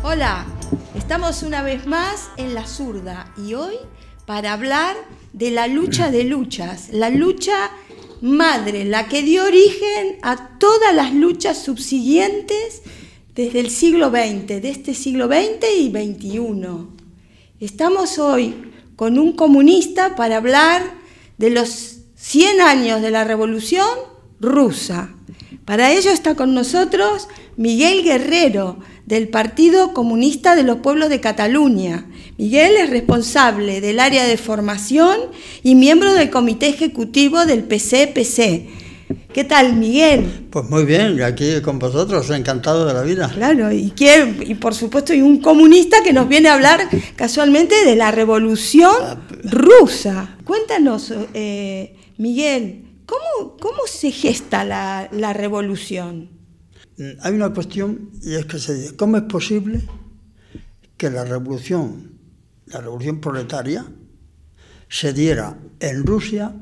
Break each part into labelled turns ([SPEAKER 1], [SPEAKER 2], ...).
[SPEAKER 1] Hola, estamos una vez más en La Zurda y hoy para hablar de la lucha de luchas, la lucha madre, la que dio origen a todas las luchas subsiguientes desde el siglo XX, de este siglo XX y XXI. Estamos hoy con un comunista para hablar de los 100 años de la Revolución Rusa. Para ello está con nosotros Miguel Guerrero, del Partido Comunista de los Pueblos de Cataluña. Miguel es responsable del área de formación y miembro del comité ejecutivo del PC-PC. ¿Qué tal, Miguel?
[SPEAKER 2] Pues muy bien, aquí con vosotros, encantado de la vida.
[SPEAKER 1] Claro, y por supuesto hay un comunista que nos viene a hablar casualmente de la Revolución Rusa. Cuéntanos, Miguel, ¿cómo se gesta la revolución?
[SPEAKER 2] Hay una cuestión, y es que se dice, ¿cómo es posible que la revolución proletaria se diera en Rusia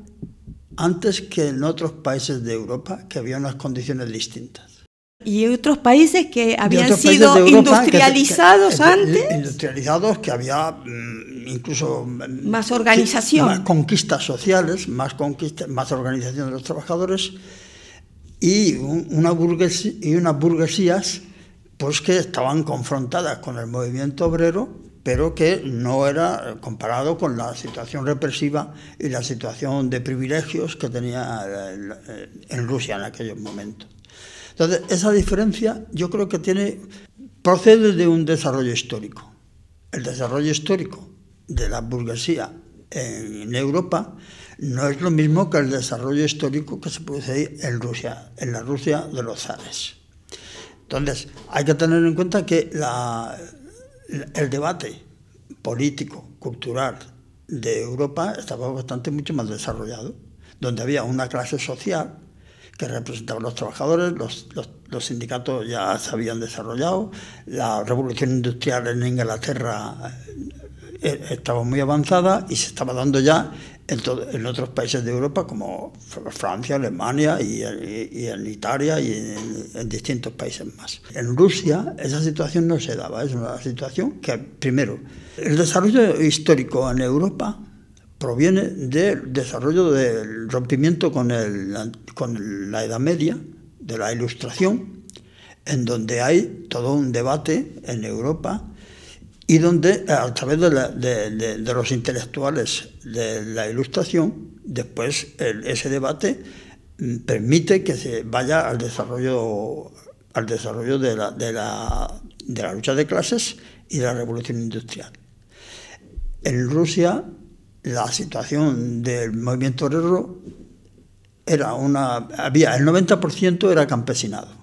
[SPEAKER 2] antes que en otros países de Europa, que había unas condiciones distintas?
[SPEAKER 1] Y otros países que habían sido industrializados antes.
[SPEAKER 2] Industrializados, que había incluso
[SPEAKER 1] más organización.
[SPEAKER 2] Más conquistas sociales, más organización de los trabajadores, y unas burguesías pues que estaban confrontadas con el movimiento obrero, pero que no era comparado con la situación represiva y la situación de privilegios que tenía en Rusia en aquellos momentos. Entonces, esa diferencia yo creo que procede de un desarrollo histórico. El desarrollo histórico de la burguesía en Europa no es lo mismo que el desarrollo histórico que se produce en Rusia, en la Rusia de los zares. Entonces, hay que tener en cuenta que el debate político, cultural de Europa estaba mucho más desarrollado, donde había una clase social que representaba a los trabajadores, los sindicatos ya se habían desarrollado, la revolución industrial en Inglaterra estaba muy avanzada y se estaba dando ya en otros países de Europa como Francia, Alemania y en Italia y en distintos países más. En Rusia esa situación no se daba, es una situación que, primero, el desarrollo histórico en Europa proviene del desarrollo del rompimiento con la Edad Media, de la Ilustración, en donde hay todo un debate en Europa y donde, a través de los intelectuales de la Ilustración, después ese debate permite que se vaya al desarrollo de la lucha de clases y de la revolución industrial. En Rusia, la situación del movimiento obrero el 90% era campesinado.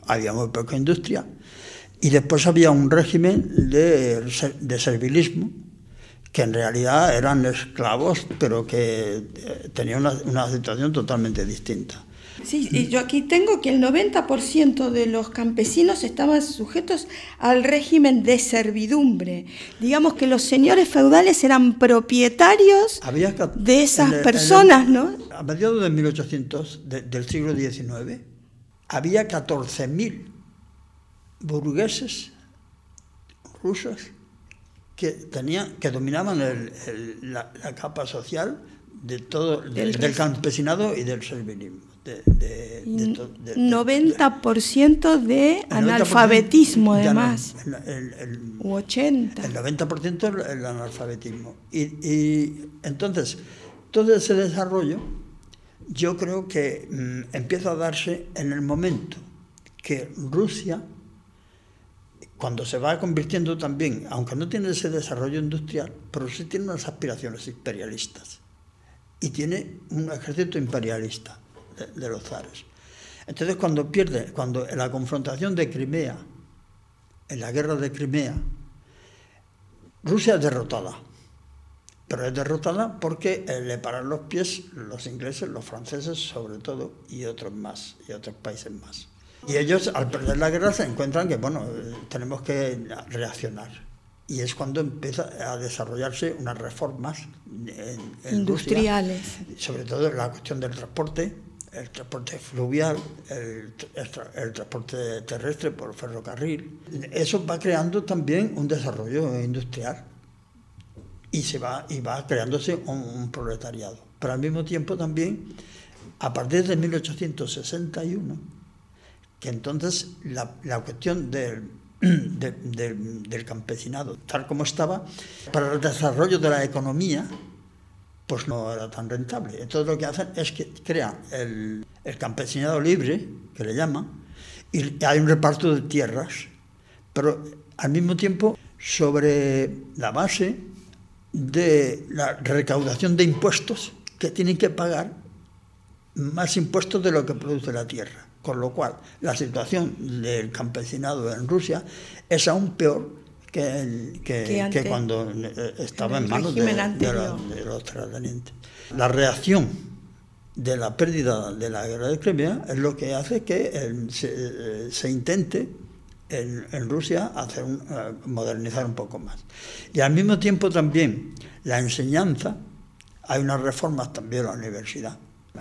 [SPEAKER 2] Había muy poca industria. Y después había un régimen de servilismo, que en realidad eran esclavos, pero que tenían una situación totalmente distinta.
[SPEAKER 1] Sí, y yo aquí tengo que el 90% de los campesinos estaban sujetos al régimen de servidumbre. Digamos que los señores feudales eran propietarios de esas personas, ¿no?
[SPEAKER 2] A mediados de 1800, del siglo XIX, había 14.000 burgueses rusos que dominaban la capa social del campesinado y del servilismo.
[SPEAKER 1] 90% de analfabetismo, además. U 80%.
[SPEAKER 2] El 90% el analfabetismo. Y entonces, todo ese desarrollo, yo creo que empieza a darse en el momento que Rusia, cuando se va convirtiendo también, aunque no tiene ese desarrollo industrial, pero sí tiene unas aspiraciones imperialistas y tiene un ejército imperialista de los zares. Entonces, cuando en la confrontación de Crimea, en la guerra de Crimea, Rusia es derrotada, pero es derrotada porque le paran los pies los ingleses, los franceses sobre todo, y otros países más. Y ellos, al perder la guerra, se encuentran que, tenemos que reaccionar. y es cuando empieza a desarrollarse unas reformas en
[SPEAKER 1] industriales.
[SPEAKER 2] Rusia, sobre todo la cuestión del transporte, el transporte fluvial, el transporte terrestre por ferrocarril. Eso va creando también un desarrollo industrial y va creándose un proletariado. Pero al mismo tiempo también, a partir de 1861, que entonces la cuestión del campesinado, tal como estaba, para el desarrollo de la economía, pues no era tan rentable. Entonces lo que hacen es que crean el campesinado libre, que le llaman, y hay un reparto de tierras, pero al mismo tiempo sobre la base de la recaudación de impuestos, que tienen que pagar más impuestos de lo que produce la tierra. Con lo cual, la situación del campesinado en Rusia es aún peor que cuando estaba en manos de los terratenientes. La reacción de la pérdida de la guerra de Crimea es lo que hace que se intente en Rusia modernizar un poco más. Y al mismo tiempo también la enseñanza, hay unas reformas también en la universidad.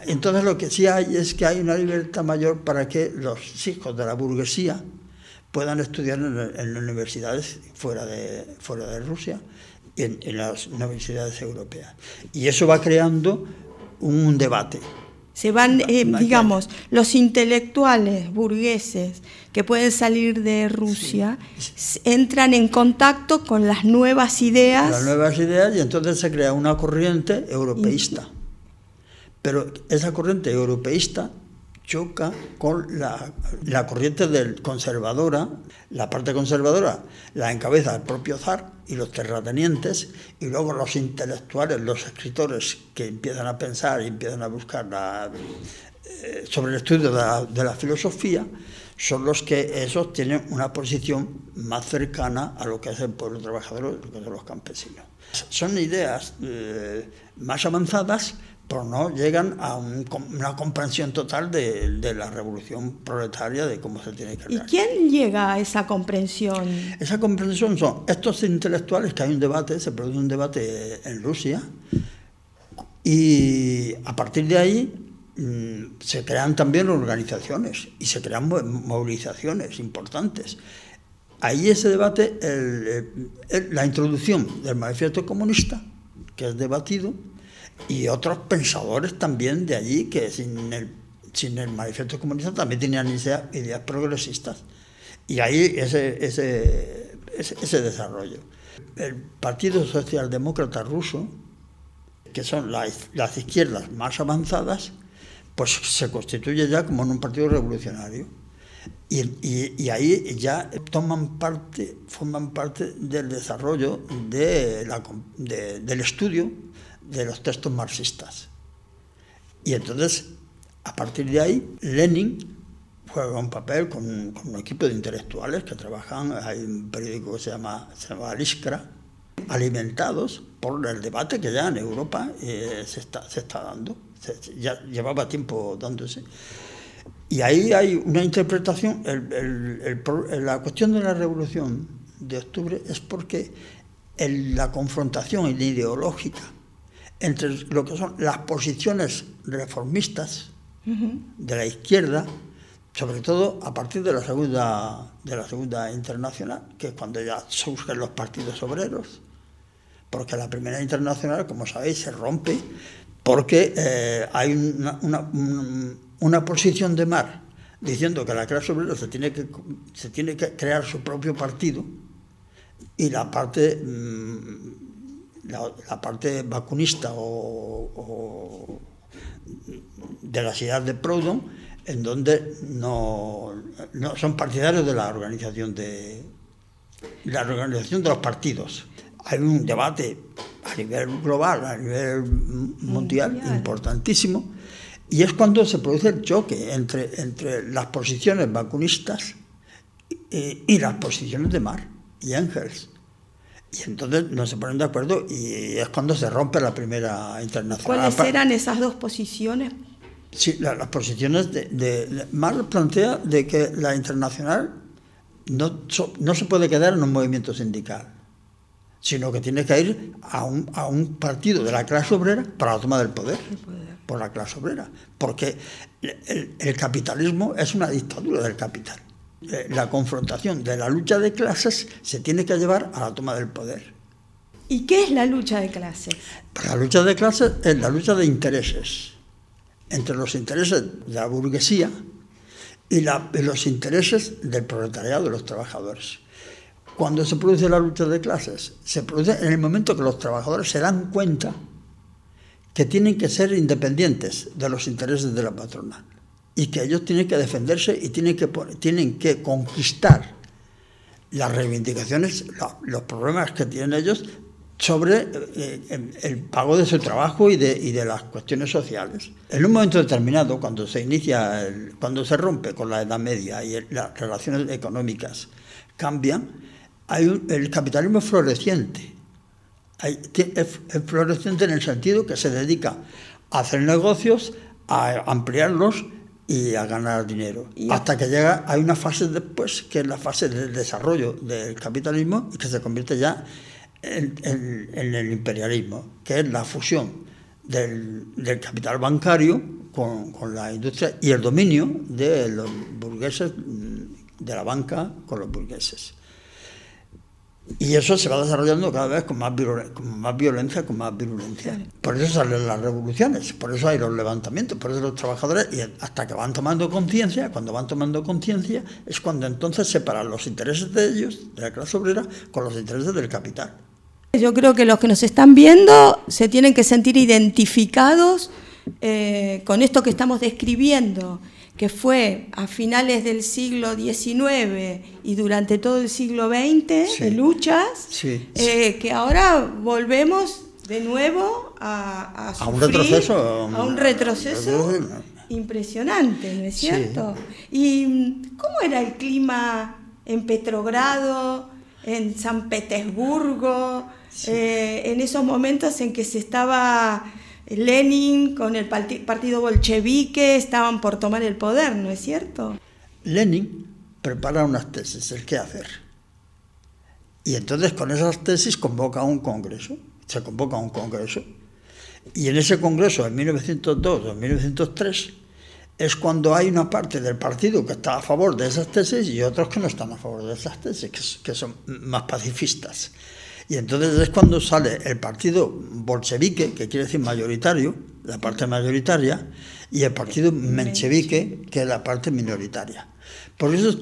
[SPEAKER 2] Entonces lo que sí hay es que hay una libertad mayor para que los hijos de la burguesía puedan estudiar en universidades fuera de Rusia y en las universidades europeas. Y eso va creando un debate.
[SPEAKER 1] Se van, digamos, los intelectuales burgueses que pueden salir de Rusia, sí, entran en contacto con las nuevas ideas.
[SPEAKER 2] Las nuevas ideas, y entonces se crea una corriente europeísta. Pero esa corriente europeísta choca con la corriente conservadora. La parte conservadora la encabeza el propio zar y los terratenientes, y luego los intelectuales, los escritores que empiezan a pensar y empiezan a buscar sobre el estudio de la filosofía, son los que esos tienen una posición más cercana a lo que es el pueblo trabajador, lo que son los campesinos. Son ideas más avanzadas, pero no llegan a una comprensión total de la revolución proletaria, de cómo se tiene que realizar.
[SPEAKER 1] ¿Y quién llega a esa comprensión?
[SPEAKER 2] Esa comprensión son estos intelectuales, que hay un debate, se produce un debate en Rusia, y a partir de ahí se crean también organizaciones y se crean movilizaciones importantes. Ahí ese debate, la introducción del manifiesto comunista, que es debatido, y otros pensadores también de allí que sin el manifiesto comunista también tenían ideas progresistas. Y ahí ese desarrollo. El Partido Socialdemócrata Ruso, que son las izquierdas más avanzadas, pues se constituye ya como en un partido revolucionario. Y ahí ya forman parte del desarrollo del estudio de los textos marxistas. Y entonces, a partir de ahí, Lenin juega un papel con un equipo de intelectuales que trabajan, hay un periódico que se llama Iskra, alimentados por el debate que ya en Europa se está dando, ya llevaba tiempo dándose. Y ahí hay una interpretación, la cuestión de la Revolución de Octubre es porque la confrontación ideológica entre lo que son las posiciones reformistas de la izquierda, sobre todo a partir de la segunda internacional, que es cuando ya surgen los partidos obreros, porque la primera internacional, como sabéis, se rompe porque hay una posición de Marx diciendo que la clase obrera se tiene que crear su propio partido, y la parte vacunista o de las ideas de Proudhon, en donde no son partidarios de la organización de los partidos. Hay un debate a nivel global, a nivel mundial, importantísimo, y es cuando se produce el choque entre las posiciones vacunistas y las posiciones de Marx y Engels. Y entonces no se ponen de acuerdo y es cuando se rompe la primera internacional.
[SPEAKER 1] ¿Cuáles eran esas dos posiciones?
[SPEAKER 2] Sí, las posiciones de Marx plantea de que la internacional no se puede quedar en un movimiento sindical, sino que tiene que ir a un partido de la clase obrera para la toma del poder, por la clase obrera, porque el capitalismo es una dictadura del capital. La confrontación de la lucha de clases se tiene que llevar a la toma del poder.
[SPEAKER 1] ¿Y qué es la lucha de clases?
[SPEAKER 2] Pues la lucha de clases es la lucha de intereses, entre los intereses de la burguesía y los intereses del proletariado, de los trabajadores. Cuando se produce la lucha de clases, se produce en el momento que los trabajadores se dan cuenta que tienen que ser independientes de los intereses de la patronal y que ellos tienen que defenderse y tienen que conquistar las reivindicaciones, los problemas que tienen ellos sobre el pago de su trabajo y de las cuestiones sociales. En un momento determinado, cuando cuando se rompe con la Edad Media y las relaciones económicas cambian, el capitalismo es floreciente. Es floreciente en el sentido que se dedica a hacer negocios, a ampliarlos y a ganar dinero. Hasta que hay una fase después, que es la fase del desarrollo del capitalismo y que se convierte ya en el imperialismo, que es la fusión del capital bancario con la industria y el dominio de los burgueses, de la banca con los burgueses. Y eso se va desarrollando cada vez con más violencia, con más virulencia. Por eso salen las revoluciones, por eso hay los levantamientos, por eso los trabajadores, y hasta que van tomando conciencia, cuando van tomando conciencia, es cuando entonces separan los intereses de ellos, de la clase obrera, con los intereses del capital.
[SPEAKER 1] Yo creo que los que nos están viendo se tienen que sentir identificados con esto que estamos describiendo, que fue a finales del siglo XIX y durante todo el siglo XX, de luchas, que ahora volvemos de nuevo a sufrir, a un retroceso impresionante, ¿no es cierto? ¿Y cómo era el clima en Petrogrado, en San Petersburgo, en esos momentos en que se estaba Lenin con el partido bolchevique, estaban por tomar el poder, ¿no es cierto?
[SPEAKER 2] Lenin prepara unas tesis, el qué hacer. Y entonces con esas tesis convoca un congreso, se convoca un congreso. Y en ese congreso, en 1902 o en 1903, es cuando hay una parte del partido que está a favor de esas tesis y otros que no están a favor de esas tesis, que son más pacifistas. Y entonces es cuando sale el partido bolchevique, que quiere decir mayoritario, la parte mayoritaria, y el partido menchevique, que es la parte minoritaria. Por eso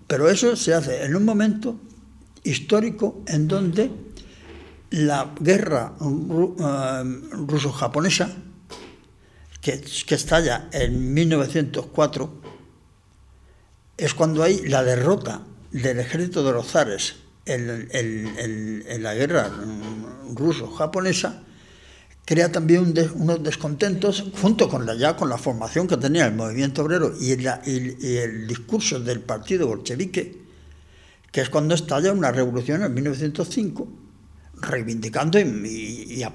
[SPEAKER 2] pero eso se hace en un momento histórico en donde la guerra ruso-japonesa, que estalla en 1904, es cuando hay la derrota del ejército de los zares en la guerra ruso-japonesa, crea también unos descontentos, junto con la formación que tenía el movimiento obrero y el discurso del partido bolchevique, que es cuando estalla una revolución en 1905, reivindicando y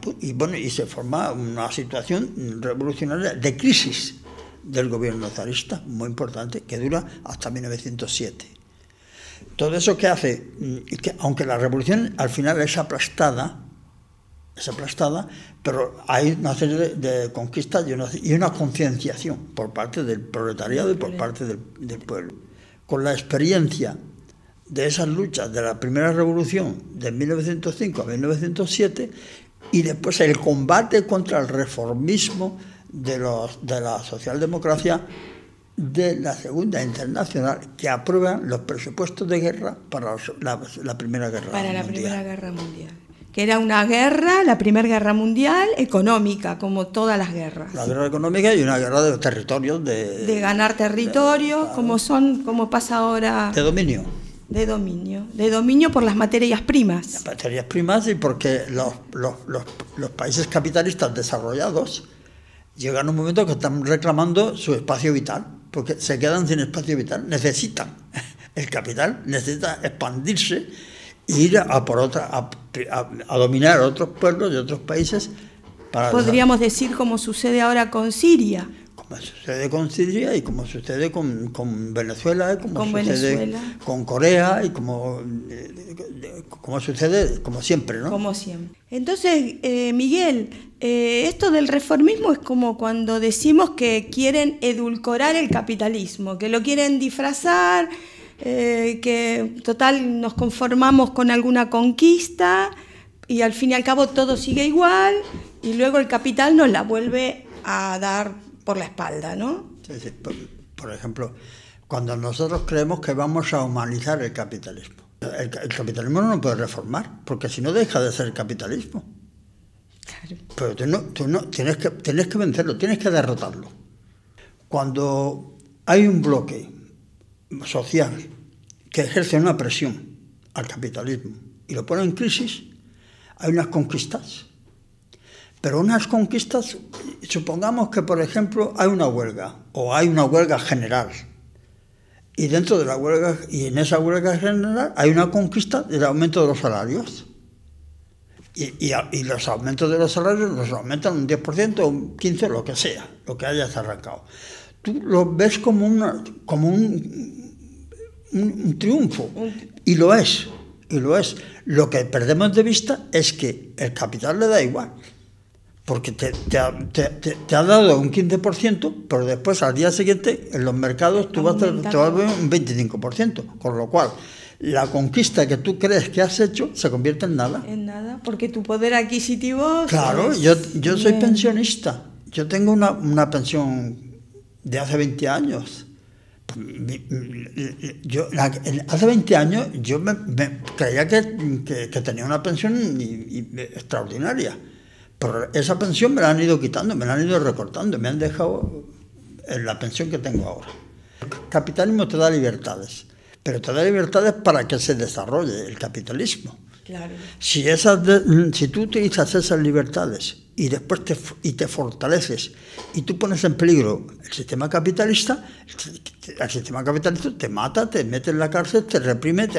[SPEAKER 2] se forma una situación revolucionaria de crisis del gobierno zarista, muy importante, que dura hasta 1907. Todo eso que hace, que aunque la revolución al final es aplastada, pero hay una serie de conquistas y una concienciación por parte del proletariado y por parte del pueblo. Con la experiencia de esas luchas de la primera revolución de 1905 a 1907 y después el combate contra el reformismo de la socialdemocracia de la Segunda Internacional, que aprueban los presupuestos de guerra para la Primera Guerra Mundial.
[SPEAKER 1] Para la Primera Guerra Mundial. Que era una guerra, la Primera Guerra Mundial, económica, como todas las guerras.
[SPEAKER 2] La guerra económica y una guerra de territorios.
[SPEAKER 1] De ganar territorios, claro. como pasa ahora.
[SPEAKER 2] De dominio.
[SPEAKER 1] De dominio por las materias primas.
[SPEAKER 2] Las materias primas y porque los países capitalistas desarrollados llegan a un momento que están reclamando su espacio vital, porque se quedan sin espacio vital, necesitan, el capital necesita expandirse e ir a dominar otros pueblos y otros países.
[SPEAKER 1] Podríamos decir como sucede ahora con Siria.
[SPEAKER 2] sucede con Siria y como sucede con Venezuela, y como
[SPEAKER 1] con
[SPEAKER 2] sucede
[SPEAKER 1] Venezuela,
[SPEAKER 2] con Corea y como sucede como siempre, ¿no?
[SPEAKER 1] como siempre. Entonces, Miguel, esto del reformismo es como cuando decimos que quieren edulcorar el capitalismo, que lo quieren disfrazar, que total nos conformamos con alguna conquista y al fin y al cabo todo sigue igual y luego el capital nos la vuelve a dar por la espalda, ¿no?
[SPEAKER 2] Sí, sí. Por ejemplo, cuando nosotros creemos que vamos a humanizar el capitalismo. El capitalismo no lo puede reformar, porque si no deja de ser capitalismo.
[SPEAKER 1] Claro.
[SPEAKER 2] Pero tú no tienes que vencerlo, tienes que derrotarlo. Cuando hay un bloque social que ejerce una presión al capitalismo y lo pone en crisis, hay unas conquistas. Pero unas conquistas, supongamos que, por ejemplo, hay una huelga, o hay una huelga general, y dentro de la huelga, y en esa huelga general, hay una conquista del aumento de los salarios. Y los aumentos de los salarios los aumentan un 10%, un 15%, lo que sea, lo que hayas arrancado. Tú lo ves como un triunfo, y lo es, Lo que perdemos de vista es que el capital le da igual. Porque te ha dado un 15%, pero después al día siguiente en los mercados te vas a ver un 25%, con lo cual la conquista que tú crees que has hecho se convierte en nada.
[SPEAKER 1] En nada, porque tu poder adquisitivo...
[SPEAKER 2] Claro, yo soy pensionista, yo tengo una pensión de hace 20 años. Hace 20 años yo me creía que tenía una pensión extraordinaria. Pero esa pensión me la han ido quitando, me la han ido recortando, me han dejado en la pensión que tengo ahora. El capitalismo te da libertades, pero te da libertades para que se desarrolle el capitalismo.
[SPEAKER 1] Claro.
[SPEAKER 2] Si tú utilizas esas libertades y después te fortaleces y tú pones en peligro el sistema capitalista te mata, te mete en la cárcel, te reprime,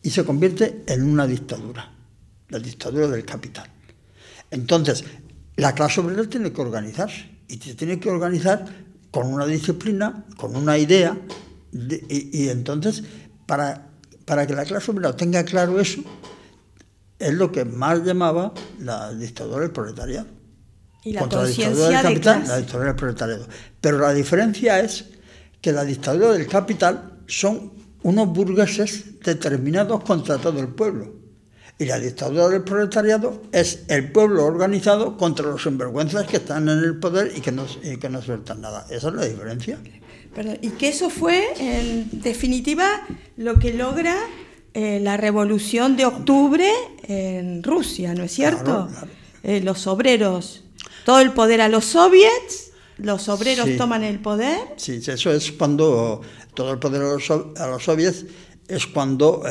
[SPEAKER 2] y se convierte en una dictadura, la dictadura del capital. Entonces, la clase obrera tiene que organizarse, y tiene que organizar con una disciplina, con una idea, y entonces, para que la clase obrera tenga claro eso, es lo que más llamaba la dictadura del proletariado.
[SPEAKER 1] Y la
[SPEAKER 2] contra la
[SPEAKER 1] conciencia
[SPEAKER 2] dictadura del capital,
[SPEAKER 1] de
[SPEAKER 2] la dictadura del proletariado. Pero la diferencia es que la dictadura del capital son unos burgueses determinados contra todo el pueblo. Y la dictadura del proletariado es el pueblo organizado contra los sinvergüenzas que están en el poder y que no sueltan nada. Esa es la diferencia.
[SPEAKER 1] Perdón, y que eso fue, en definitiva, lo que logra la Revolución de Octubre en Rusia, ¿no es cierto? Claro. Los obreros, todo el poder a los soviets, los obreros toman el poder.
[SPEAKER 2] Sí, eso es cuando todo el poder a los soviets es cuando...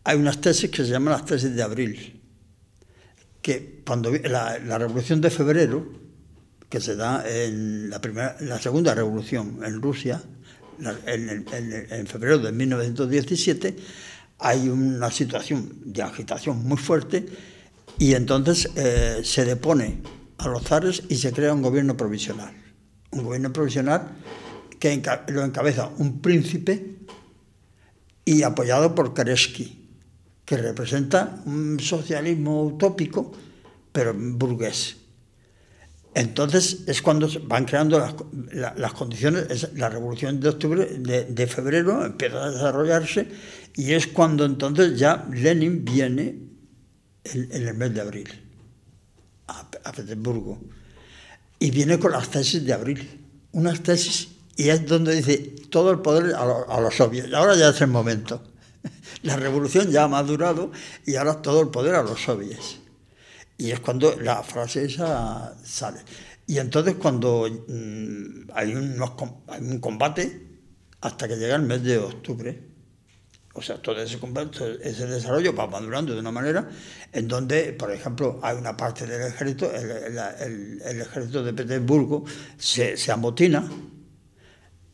[SPEAKER 2] hay unas tesis que se llaman las tesis de abril, que cuando la Revolución de Febrero, que se da en la segunda revolución en Rusia, en febrero de 1917, hay una situación de agitación muy fuerte y entonces se depone a los zares y se crea un gobierno provisional. Un gobierno provisional que lo encabeza un príncipe y apoyado por Keresky, que representa un socialismo utópico, pero burgués. Entonces es cuando se van creando las condiciones, la Revolución de Octubre, de febrero empieza a desarrollarse, y es cuando entonces ya Lenin viene en el mes de abril a Petersburgo, y viene con las tesis de abril, unas tesis, y es donde dice todo el poder a los soviets. Ahora ya es el momento. La revolución ya ha madurado y ahora todo el poder a los soviets. Y es cuando la frase esa sale. Y entonces cuando hay un combate hasta que llega el mes de octubre, o sea, todo ese combate, ese desarrollo va madurando de una manera en donde, por ejemplo, hay una parte del ejército, el ejército de Petersburgo se amotina,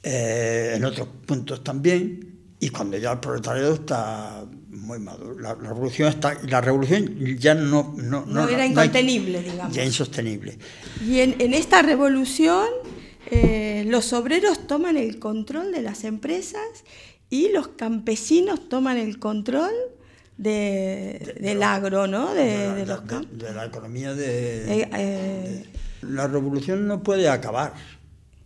[SPEAKER 2] en otros puntos también. Y cuando ya el proletariado está muy maduro. La revolución ya no
[SPEAKER 1] era incontenible, digamos.
[SPEAKER 2] Ya insostenible.
[SPEAKER 1] Y en esta revolución los obreros toman el control de las empresas y los campesinos toman el control del agro, ¿no? De
[SPEAKER 2] la economía La revolución no puede acabar.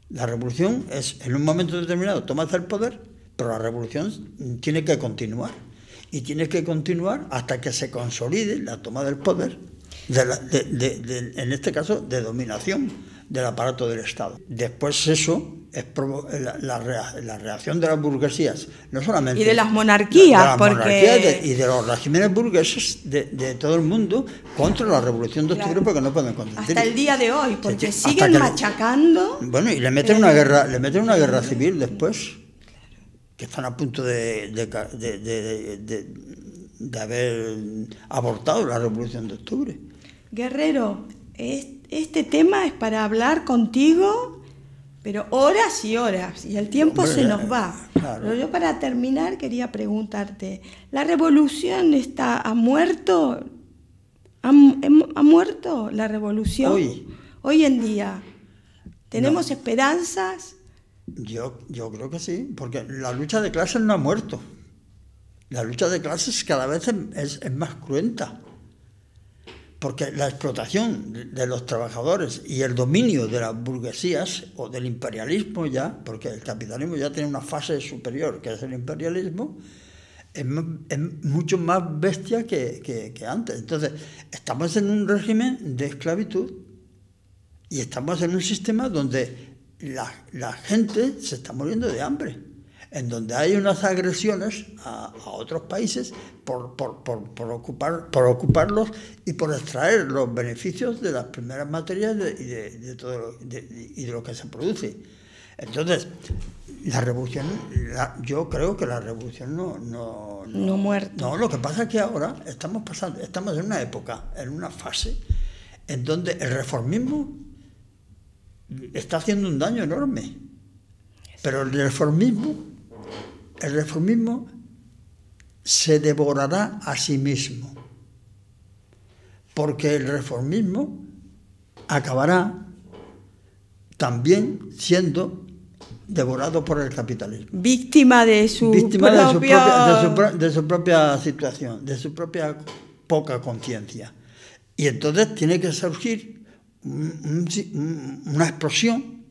[SPEAKER 2] La revolución es, en un momento determinado, tomas el poder, pero la revolución tiene que continuar. Y tiene que continuar hasta que se consolide la toma del poder, en este caso, de dominación del aparato del Estado. Después eso es la reacción de las burguesías, no solamente...
[SPEAKER 1] Y de las monarquías,
[SPEAKER 2] y de los regímenes burgueses de todo el mundo contra la revolución de octubre, porque no pueden consentir.
[SPEAKER 1] Hasta el día de hoy, porque siguen machacando...
[SPEAKER 2] Bueno, y le meten una guerra civil después, que están a punto de haber abortado la revolución de octubre.
[SPEAKER 1] Guerrero, este tema es para hablar contigo, pero horas y horas, y el tiempo se nos va.
[SPEAKER 2] Claro.
[SPEAKER 1] Pero yo, para terminar, quería preguntarte, ¿la revolución ha muerto? ¿Ha muerto la revolución? Hoy en día. ¿Tenemos esperanzas?
[SPEAKER 2] Yo creo que sí, porque la lucha de clases no ha muerto. La lucha de clases cada vez es más cruenta. Porque la explotación de los trabajadores y el dominio de las burguesías o del imperialismo ya, porque el capitalismo ya tiene una fase superior, que es el imperialismo, es mucho más bestia que antes. Entonces, estamos en un régimen de esclavitud y estamos en un sistema donde la gente se está muriendo de hambre, en donde hay unas agresiones a otros países por ocuparlos y por extraer los beneficios de las primeras materias y de lo que se produce. Entonces, la revolución, yo creo que la revolución no
[SPEAKER 1] muerto.
[SPEAKER 2] No, lo que pasa es que ahora estamos en una época, en una fase, en donde el reformismo está haciendo un daño enorme. Pero el reformismo se devorará a sí mismo, porque el reformismo acabará también siendo devorado por el capitalismo.
[SPEAKER 1] Víctima de su
[SPEAKER 2] propia situación, de su propia poca conciencia. Y entonces tiene que surgir una explosión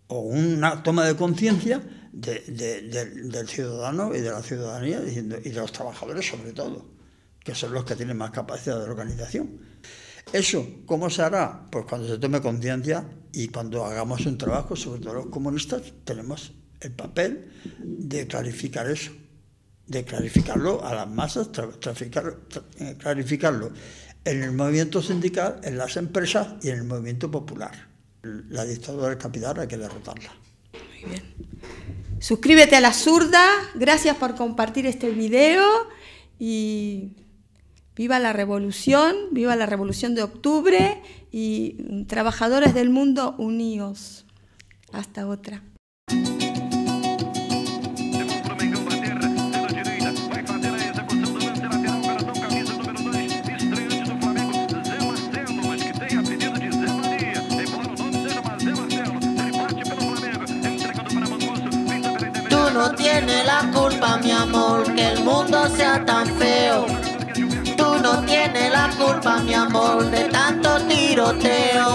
[SPEAKER 2] o una toma de conciencia del ciudadano y de la ciudadanía, y de los trabajadores sobre todo, que son los que tienen más capacidad de organización. ¿Eso cómo se hará? Pues cuando se tome conciencia y cuando hagamos un trabajo, sobre todo los comunistas, tenemos el papel de clarificar eso, de clarificarlo a las masas, clarificarlo en el movimiento sindical, en las empresas y en el movimiento popular. La dictadura del capital hay que derrotarla.
[SPEAKER 1] Muy bien. Suscríbete a La Zurda, gracias por compartir este video y viva la revolución de octubre y trabajadores del mundo unidos. Hasta otra.
[SPEAKER 3] No tiene la culpa, mi amor, que el mundo sea tan feo. Tú no tienes la culpa, mi amor, de tanto tiroteo.